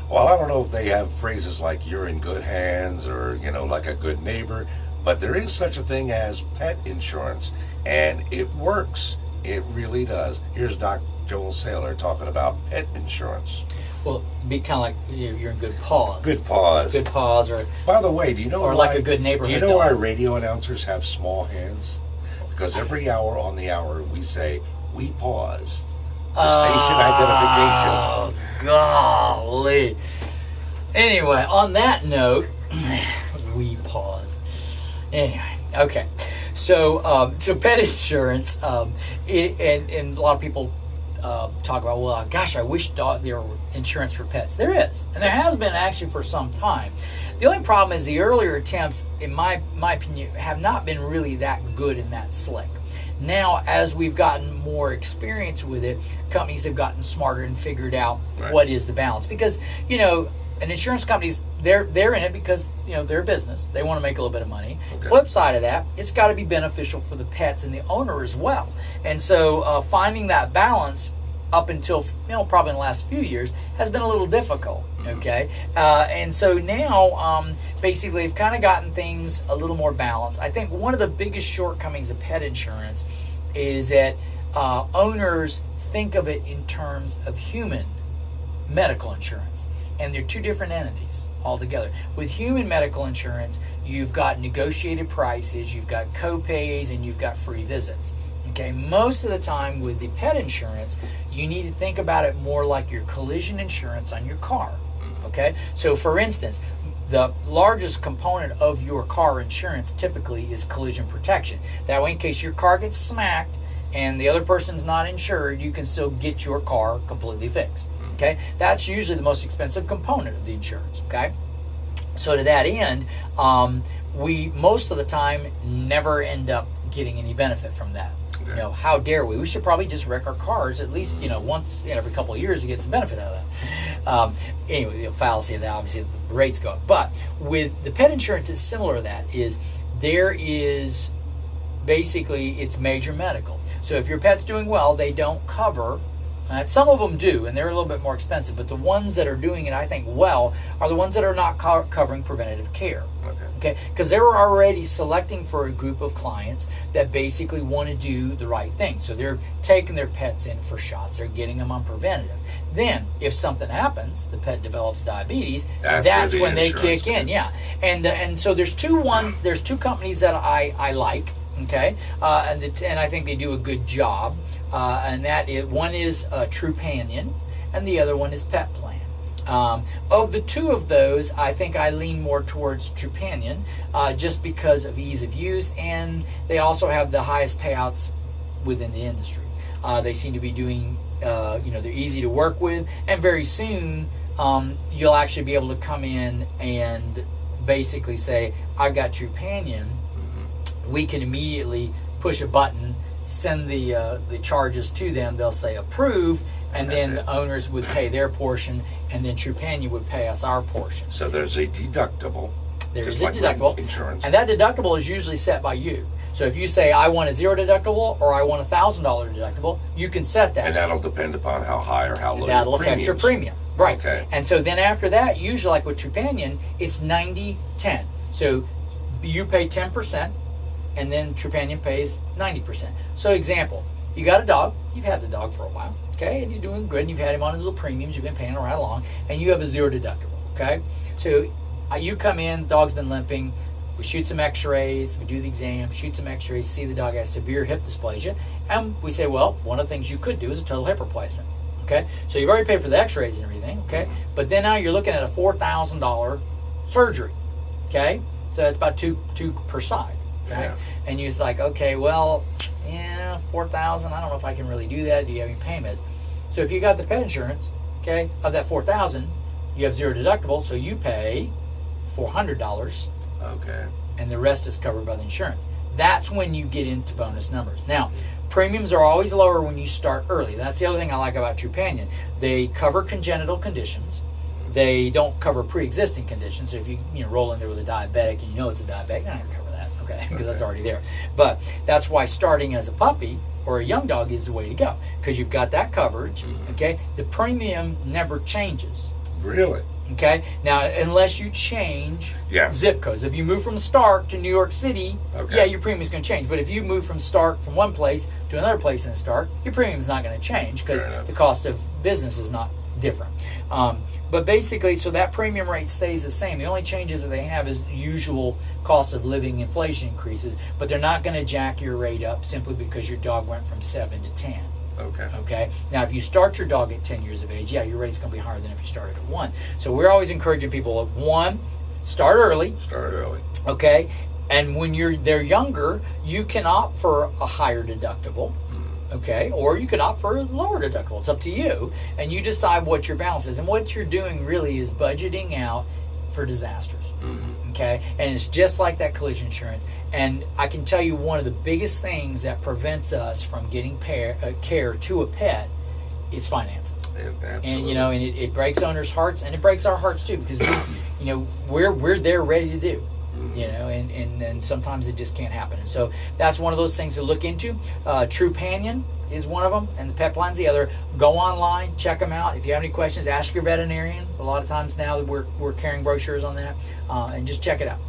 Well, I don't know if they have phrases like "you're in good hands" or like a good neighbor, but there is such a thing as pet insurance, and it works. It really does. Here's Doc Joel Saylor talking about pet insurance. Well, be kind of like you're in good paws. Good paws. Good paws, or by the way, do you know or why, like a good neighborhood do you know dog. why radio announcers have small hands? Because every hour on the hour we say we pause for station identification. Oh, golly. Anyway, on that note, we pause. Anyway, okay. So, pet insurance, and a lot of people talk about, well, gosh, I wish there were insurance for pets. There is, and there has been actually for some time. The only problem is the earlier attempts, in my opinion, have not been really that good and that slick. Now, as we've gotten more experience with it, companies have gotten smarter and figured out what is the balance. Because, an insurance company's they're in it because they're a business. They want to make a little bit of money. Okay. Flip side of that, it's got to be beneficial for the pets and the owner as well. And so finding that balance up until probably in the last few years has been a little difficult. Okay, and so now basically they've kind of gotten things a little more balanced. I think one of the biggest shortcomings of pet insurance is that owners think of it in terms of human medical insurance. And they're two different entities altogether. With human medical insurance, you've got negotiated prices, you've got co-pays, and you've got free visits. Okay, most of the time with the pet insurance, you need to think about it more like your collision insurance on your car. Okay, so for instance, the largest component of your car insurance typically is collision protection. That way, in case your car gets smacked and the other person's not insured, you can still get your car completely fixed. Okay, that's usually the most expensive component of the insurance. Okay, so to that end, we most of the time never end up getting any benefit from that. Okay. How dare we? We should probably just wreck our cars at least once every couple of years to get some benefit out of that. Anyway, the fallacy of that, obviously the rates go up. But with the pet insurance, it's similar to that. There is basically it's major medical. So if your pet's doing well, they don't cover. Some of them do, and they're a little bit more expensive, but the ones that are doing it, I think, well, are the ones that are not covering preventative care. Okay? Because they're already selecting for a group of clients that basically want to do the right thing. So they're taking their pets in for shots. They're getting them on preventative. Then, if something happens, the pet develops diabetes, that's when they kick in. Yeah. And so there's two companies that I like. Okay, and I think they do a good job, and one is Trupanion, and the other one is Pet Plan. Of the two of those, I think I lean more towards Trupanion, just because of ease of use, and they also have the highest payouts within the industry. They seem to be doing, they're easy to work with, and very soon you'll actually be able to come in and basically say, I've got Trupanion. We can immediately push a button, send the charges to them. They'll say approve, and then the owners would pay their portion, and then Trupanion would pay us our portion. So there's a deductible. There's a deductible, insurance, and that deductible is usually set by you. So if you say I want a $0 deductible or I want $1,000 deductible, you can set that. And that'll depend upon how high or how low. That'll affect your premium, right? Okay. And so then after that, usually like with Trupanion, it's 90-10. So you pay 10%. And then Trupanion pays 90%. So example, you got a dog, you've had the dog for a while, okay, and he's doing good, and you've had him on his little premiums, you've been paying him right along, and you have a $0 deductible, okay? So you come in, the dog's been limping, we shoot some x-rays, we do the exam, shoot some x-rays, see the dog has severe hip dysplasia, and we say, well, one of the things you could do is a total hip replacement, okay? So you've already paid for the x-rays and everything, okay? But then now you're looking at a $4,000 surgery, okay? So that's about two per side. Right? Yeah. And you're like, okay, well, yeah, $4,000. I don't know if I can really do that. Do you have any payments? So if you got the pet insurance, okay, of that $4,000, you have $0 deductible, so you pay $400. Okay. And the rest is covered by the insurance. That's when you get into bonus numbers. Now, premiums are always lower when you start early. That's the other thing I like about Trupanion. They cover congenital conditions. They don't cover pre-existing conditions. So if you roll in there with a diabetic and you know it's a diabetic, they're not going to cover that, okay, because that's already there. But that's why starting as a puppy or a young dog is the way to go, because you've got that coverage, okay? The premium never changes. Really? Okay, now unless you change zip codes. If you move from Stark to New York City, yeah, your premium's going to change. But if you move from Stark from one place to another place in Stark, your premium's not going to change because the cost of business is not different. But basically, so that premium rate stays the same. The only changes that they have is usual cost of living inflation increases, but they're not going to jack your rate up simply because your dog went from 7 to 10. Okay. Now, if you start your dog at 10 years of age, yeah, your rate's going to be higher than if you started at 1. So we're always encouraging people at 1, start early. Start early. Okay. And when they're younger, you can opt for a higher deductible. Okay, or you can opt for a lower deductible. It's up to you, and you decide what your balance is. And what you're doing really is budgeting out for disasters. Okay, and it's just like that collision insurance. And I can tell you one of the biggest things that prevents us from getting care to a pet is finances. Absolutely. And and it breaks owners' hearts, and it breaks our hearts too, because we're there ready to do. And sometimes it just can't happen. And so that's one of those things to look into. Trupanion is one of them, and the Pet Plan's the other. Go online, check them out. If you have any questions, ask your veterinarian. A lot of times now we're carrying brochures on that, and just check it out.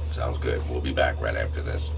Sounds good. We'll be back right after this.